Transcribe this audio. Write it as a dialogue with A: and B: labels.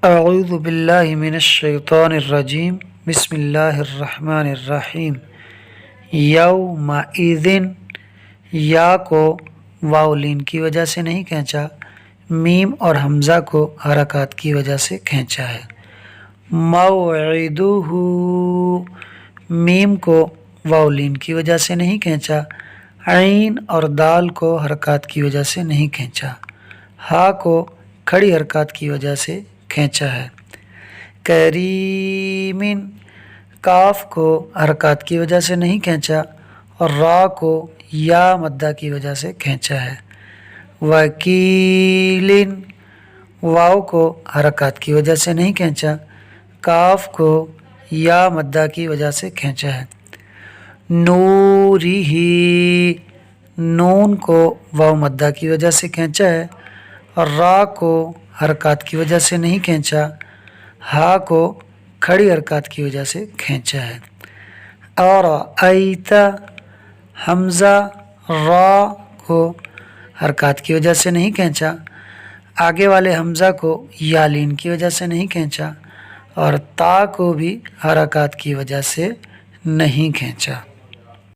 A: اعوذ باللہ من الشیطان الرجیم بسم اللہ الرحمن الرحیم یومئذ، یا کو واو لین کی وجہ سے نہیں کھینچا، میم اور حمزہ کو حرکات کی وجہ سے کھینچا ہے۔ موعدہ، میم کو واو لین کی وجہ سے نہیں کھینچا، عین اور دال کو حرکات کی وجہ سے نہیں کھینچا، ہا کو کھڑی حرکات کی وجہ سے کھینچا ہے۔ کریم، کاف کو حرکات کی وجہ سے نہیں کھینچا اور را کو یا مدہ کی وجہ سے کھینچا ہے۔ وکیل، واو کو حرکات کی وجہ سے نہیں کھینچا، کاف کو یا مدہ کی وجہ سے کھینچا ہے۔ نورہ، نون کو واو مدہ کی وجہ سے کھینچا ہے اور را کو حرکات کی وجہ سے نہیں کھینچا، ہا کو کھڑی حرکات کی وجہ سے کھینچا ہے۔ اور ایتا، حمزہ را کو حرکات کی وجہ سے نہیں کھینچا، آگے والے حمزہ کو یا لین کی وجہ سے نہیں کھینچا اور تا کو بھی حرکات کی وجہ سے نہیں کھینچا۔